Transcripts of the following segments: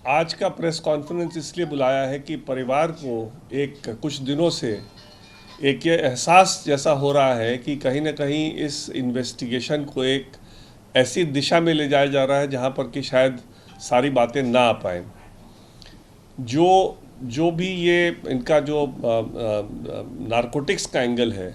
आज का press conference इसलिए बुलाया है कि परिवार को एक कुछ दिनों से एक ये एहसास जैसा हो रहा है कि कहीं ना कहीं इस इन्वेस्टिगेशन को एक ऐसी दिशा में ले जाया जा रहा है जहां पर कि शायद सारी बातें ना आ पाए। जो जो भी ये इनका जो नारकोटिक्स का एंगल है,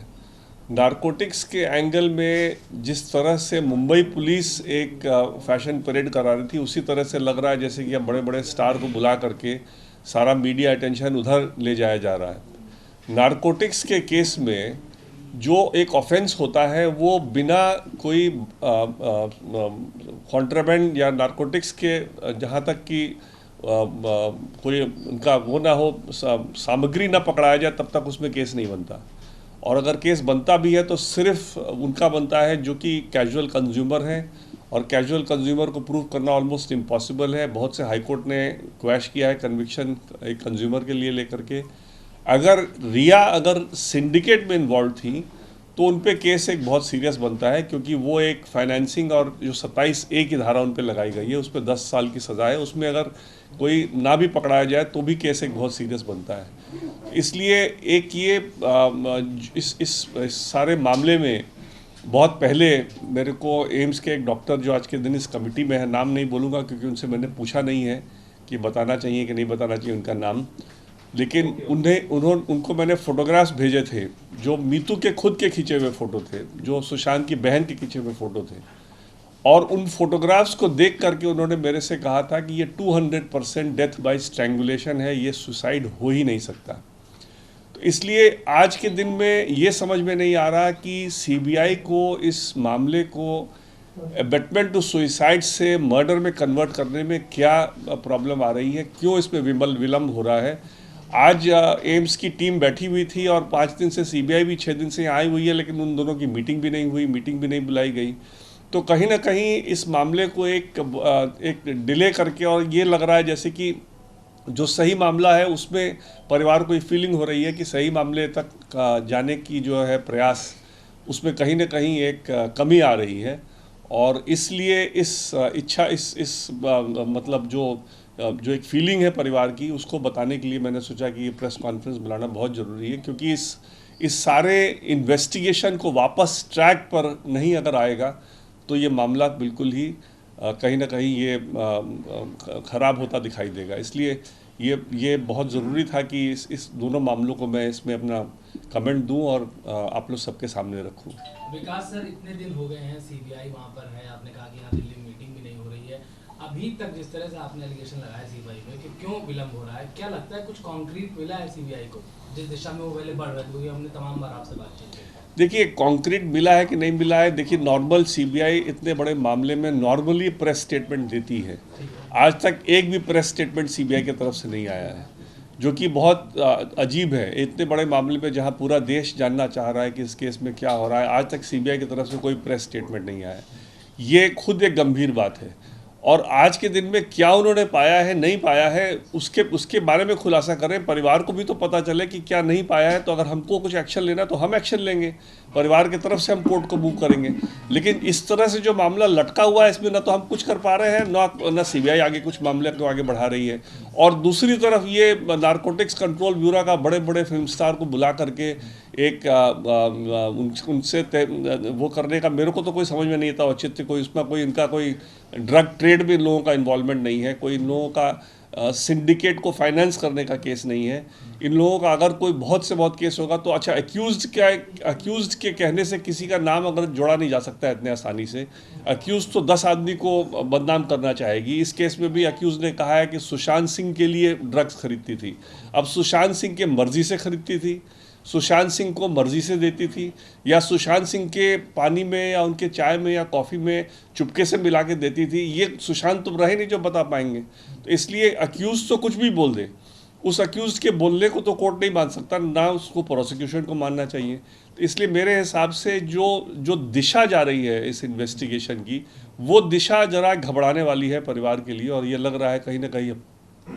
नारकोटिक्स के एंगल में जिस तरह से मुंबई पुलिस एक फैशन परेड करा रही थी, उसी तरह से लग रहा है जैसे कि अब बड़े बड़े स्टार को बुला करके सारा मीडिया अटेंशन उधर ले जाया जा रहा है। नारकोटिक्स के केस में जो एक ऑफेंस होता है वो बिना कोई कॉन्ट्राबैंड या नारकोटिक्स के जहाँ तक कि कोई उनका वो ना हो, सामग्री ना पकड़ाया जाए, तब तक उसमें केस नहीं बनता। और अगर केस बनता भी है तो सिर्फ उनका बनता है जो कि कैजुअल कंज्यूमर हैं, और कैजुअल कंज्यूमर को प्रूव करना ऑलमोस्ट इम्पॉसिबल है। बहुत से हाई कोर्ट ने क्वैश किया है कन्विक्शन एक कंज्यूमर के लिए लेकर के। अगर रिया अगर सिंडिकेट में इन्वॉल्व थी तो उन पे केस एक बहुत सीरियस बनता है, क्योंकि वो एक फाइनेंसिंग और जो 27A की धारा उन पे लगाई गई है उस पर 10 साल की सज़ा है। उसमें अगर कोई ना भी पकड़ाया जाए तो भी केस एक बहुत सीरियस बनता है। इसलिए एक ये इस सारे मामले में बहुत पहले मेरे को एम्स के एक डॉक्टर जो आज के दिन इस कमेटी में है, नाम नहीं बोलूँगा क्योंकि उनसे मैंने पूछा नहीं है कि बताना चाहिए कि नहीं बताना चाहिए उनका नाम, लेकिन उनको मैंने फोटोग्राफ्स भेजे थे जो मीतू के खुद के खींचे हुए फ़ोटो थे, जो सुशांत की बहन के खींचे हुए फ़ोटो थे। और उन फोटोग्राफ्स को देख करके उन्होंने मेरे से कहा था कि ये 200% डेथ बाय स्ट्रैंगुलेशन है, ये सुसाइड हो ही नहीं सकता। तो इसलिए आज के दिन में ये समझ में नहीं आ रहा कि सीबीआई को इस मामले को अबेटमेंट टू सुइसाइड से मर्डर में कन्वर्ट करने में क्या प्रॉब्लम आ रही है, क्यों इसमें विलम्ब हो रहा है। आज एम्स की टीम बैठी हुई थी और 5 दिन से सीबीआई भी 6 दिन से आई हुई है, लेकिन उन दोनों की मीटिंग भी नहीं हुई, मीटिंग भी नहीं बुलाई गई। तो कहीं ना कहीं इस मामले को एक डिले करके, और ये लग रहा है जैसे कि जो सही मामला है उसमें परिवार को ये फीलिंग हो रही है कि सही मामले तक जाने की जो है प्रयास, उसमें कहीं ना कहीं एक कमी आ रही है। और इसलिए इस इच्छा इस मतलब जो एक फीलिंग है परिवार की, उसको बताने के लिए मैंने सोचा कि ये प्रेस कॉन्फ्रेंस बुलाना बहुत ज़रूरी है, क्योंकि इस सारे इन्वेस्टिगेशन को वापस ट्रैक पर नहीं अगर आएगा तो ये मामला बिल्कुल ही कहीं ना कहीं ये ख़राब होता दिखाई देगा। इसलिए ये बहुत ज़रूरी था कि इस दोनों मामलों को मैं इसमें अपना कमेंट दूं और आप लोग सबके सामने रखूं। विकास सर, इतने दिन हो गए हैं सीबीआई वहाँ पर है, आपने कहा कि यहाँ दिल्ली में मीटिंग भी नहीं हो रही है। अभी तक जिस तरह से आपने एलिगेशन लगाया सीबीआई में कि क्यों विलम्ब हो रहा है, क्या लगता है कुछ कॉन्क्रीट मिला है सीबीआई को जिस दिशा में वो पहले बढ़ रहे थे? क्योंकि हमने तमाम बार आपसे बातचीत की। देखिए, कॉन्क्रीट मिला है कि नहीं मिला है, देखिए नॉर्मल सीबीआई इतने बड़े मामले में नॉर्मली प्रेस स्टेटमेंट देती है। आज तक एक भी प्रेस स्टेटमेंट सीबीआई की तरफ से नहीं आया है, जो कि बहुत अजीब है। इतने बड़े मामले में जहां पूरा देश जानना चाह रहा है कि इस केस में क्या हो रहा है, आज तक सीबीआई की तरफ से कोई प्रेस स्टेटमेंट नहीं आया। ये खुद एक गंभीर बात है। और आज के दिन में क्या उन्होंने पाया है नहीं पाया है, उसके बारे में खुलासा करें, परिवार को भी तो पता चले कि क्या नहीं पाया है। तो अगर हमको कुछ एक्शन लेना है तो हम एक्शन लेंगे, परिवार की तरफ से हम कोर्ट को मूव करेंगे। लेकिन इस तरह से जो मामला लटका हुआ है, इसमें ना तो हम कुछ कर पा रहे हैं, ना सीबीआई आगे कुछ मामले को आगे बढ़ा रही है। और दूसरी तरफ ये नारकोटिक्स कंट्रोल ब्यूरो का बड़े बड़े फिल्म स्टार को बुला करके एक उनसे वो करने का मेरे को तो कोई समझ में नहीं आता औचित्य। कोई उसमें कोई इनका कोई ड्रग ट्रेड में लोगों का इन्वॉल्वमेंट नहीं है, कोई इन लोगों का सिंडिकेट को फाइनेंस करने का केस नहीं है। इन लोगों का अगर कोई बहुत से बहुत केस होगा तो अच्छा, अक्यूज्ड के कहने से किसी का नाम अगर जोड़ा नहीं जा सकता है इतने आसानी से। अक्यूज तो 10 आदमी को बदनाम करना चाहेगी। इस केस में भी अक्यूज ने कहा है कि सुशांत सिंह के लिए ड्रग्स खरीदती थी। अब सुशांत सिंह के मर्जी से खरीदती थी, सुशांत सिंह को मर्जी से देती थी, या सुशांत सिंह के पानी में या उनके चाय में या कॉफ़ी में चुपके से मिला के देती थी, ये सुशांत तो रहे नहीं जो बता पाएंगे। तो इसलिए अक्यूज़ तो कुछ भी बोल दे, उस अक्यूज़ के बोलने को तो कोर्ट नहीं मान सकता, ना उसको प्रोसिक्यूशन को मानना चाहिए। तो इसलिए मेरे हिसाब से जो दिशा जा रही है इस इन्वेस्टिगेशन की, वो दिशा जरा घबराने वाली है परिवार के लिए। और ये लग रहा है कहीं ना कहीं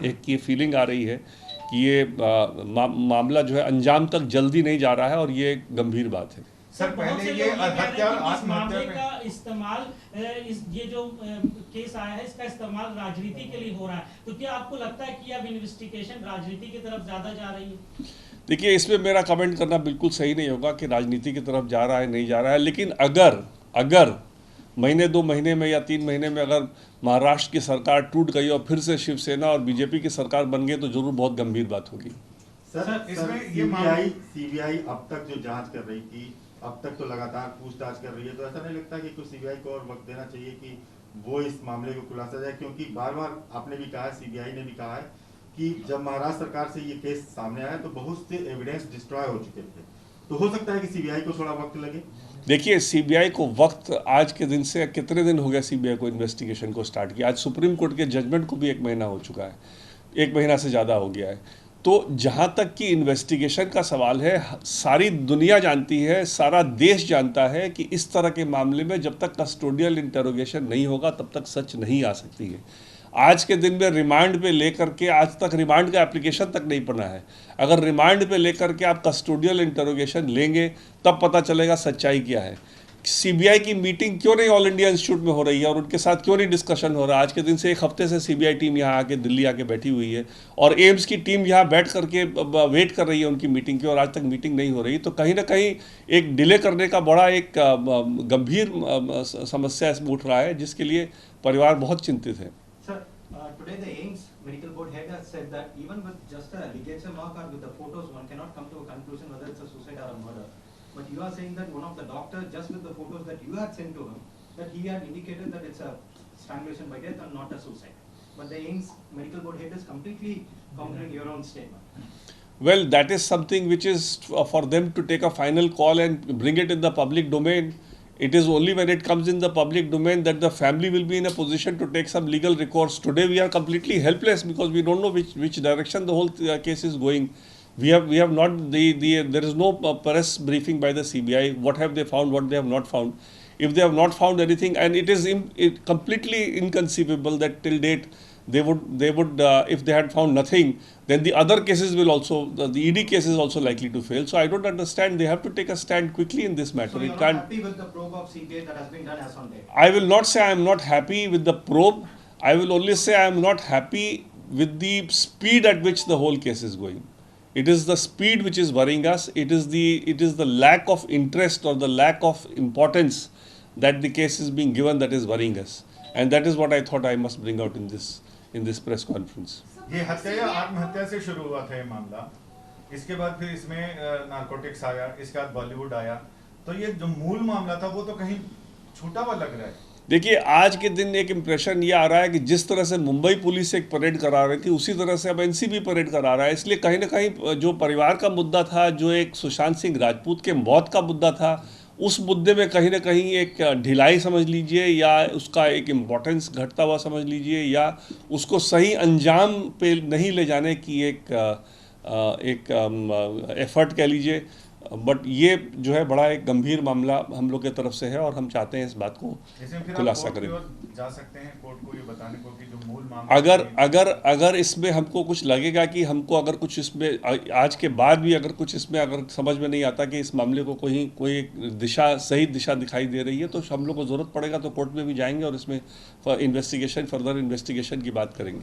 एक ये फीलिंग आ रही है कि ये मामला जो है अंजाम तक जल्दी नहीं जा रहा है, और ये गंभीर बात है। सर बहुत पहले से ये लोग कह हत्या रहे हैं और कि इस मामले आत्महत्या का इस्तेमाल ये जो केस आया है इसका इस्तेमाल राजनीति के लिए हो रहा है, तो क्या आपको लगता है कि अब इन्वेस्टिगेशन राजनीति की तरफ ज्यादा जा रही है? देखिए, इसमें मेरा कमेंट करना बिल्कुल सही नहीं होगा कि राजनीति की तरफ जा रहा है नहीं जा रहा है, लेकिन अगर अगर महीने 2 महीने में या 3 महीने में अगर महाराष्ट्र की सरकार टूट गई और फिर से शिवसेना और बीजेपी की सरकार बन गई तो जरूर बहुत गंभीर बात होगी। सर इसमें ये सीबीआई अब तक जो जांच कर रही थी, अब तक तो लगातार पूछताछ कर रही है, तो ऐसा नहीं लगता कि कुछ सीबीआई को और वक्त देना चाहिए कि वो इस मामले को खुलासा जाए? क्योंकि बार बार आपने भी कहा है, सीबीआई ने भी कहा है कि जब महाराष्ट्र सरकार से ये केस सामने आया तो बहुत से एविडेंस डिस्ट्रॉय हो चुके थे, तो हो सकता है कि सीबीआई को थोड़ा वक्त लगे। देखिए, सीबीआई को वक्त आज के दिन से कितने दिन हो गया सीबीआई को इन्वेस्टिगेशन को स्टार्ट किया? आज सुप्रीम कोर्ट के जजमेंट को भी 1 महीना हो चुका है, 1 महीना से ज़्यादा हो गया है। तो जहाँ तक कि इन्वेस्टिगेशन का सवाल है, सारी दुनिया जानती है, सारा देश जानता है कि इस तरह के मामले में जब तक कस्टोडियल इंटरोगेशन नहीं होगा तब तक सच नहीं आ सकती है। आज के दिन में रिमांड पे लेकर के आज तक रिमांड का एप्लीकेशन तक नहीं पड़ा है। अगर रिमांड पे लेकर के आप कस्टोडियल इंटरोगेशन लेंगे तब पता चलेगा सच्चाई क्या है। सीबीआई की मीटिंग क्यों नहीं ऑल इंडिया इंस्टीट्यूट में हो रही है और उनके साथ क्यों नहीं डिस्कशन हो रहा है? आज के दिन से 1 हफ्ते से सीबीआई टीम यहाँ आके दिल्ली आके बैठी हुई है और एम्स की टीम यहाँ बैठ करके वेट कर रही है उनकी मीटिंग की, और आज तक मीटिंग नहीं हो रही। तो कहीं ना कहीं एक डिले करने का बड़ा एक गंभीर समस्या इसमें उठ रहा है, जिसके लिए परिवार बहुत चिंतित है। Sir, today the AIIMS medical board head has said that even with just a ligature mark or with the photos, one cannot come to a conclusion whether it's a suicide or a murder. But you are saying that one of the doctors, just with the photos that you had sent to him, that he had indicated that it's a strangulation by death and not a suicide. But the AIIMS medical board head is completely countering your own statement. Well, that is something which is for them to take a final call and bring it in the public domain. It is only when it comes in the public domain that the family will be in a position to take some legal recourse. Today we are completely helpless because we don't know which direction the whole case is going. We have not there is no press briefing by the CBI. What have they found? What they have not found? If they have not found anything, and it is completely inconceivable that till date they would if they had found nothing, then the other cases will also the ED case is also likely to fail. So I don't understand. They have to take a stand quickly in this matter. So you're It not can't. happy with the probe of CBI that has been done as on date? I will not say I am not happy with the probe. I will only say I am not happy with the speed at which the whole case is going. It is the speed which is worrying us. It is the lack of interest or the lack of importance that the case is being given that is worrying us. And that is what I thought I must bring out in this press conference. ये हत्या या आत्महत्या से शुरू हुआ था ये मामला, इसके बाद फिर इसमें नारकोटिक्स आया, इसके बाद बॉलीवुड आया, तो ये जो मूल मामला था वो तो कहीं छूटा हुआ लग रहा है। देखिए, आज के दिन एक इम्प्रेशन ये आ रहा है कि जिस तरह से मुंबई पुलिस एक परेड करा रही थी उसी तरह से अब एनसीबी परेड करा रहा है। इसलिए कहीं ना कहीं जो परिवार का मुद्दा था, जो एक सुशांत सिंह राजपूत के मौत का मुद्दा था, उस मुद्दे में कहीं ना कहीं एक ढिलाई समझ लीजिए या उसका एक इम्पोर्टेंस घटता हुआ समझ लीजिए या उसको सही अंजाम पे नहीं ले जाने की एक एफर्ट कह लीजिए। बट ये जो है बड़ा एक गंभीर मामला हम लोग की तरफ से है और हम चाहते हैं इस बात को खुलासा करें। जा सकते हैं कोर्ट को ये बताने को कि जो मूल मामला अगर इसमें हमको कुछ लगेगा कि हमको अगर कुछ इसमें आज के बाद भी अगर कुछ इसमें अगर समझ में नहीं आता कि इस मामले को कोई सही दिशा दिखाई दे रही है तो हम लोग को ज़रूरत पड़ेगा तो कोर्ट में भी जाएंगे और इसमें फर्दर इन्वेस्टिगेशन की बात करेंगे।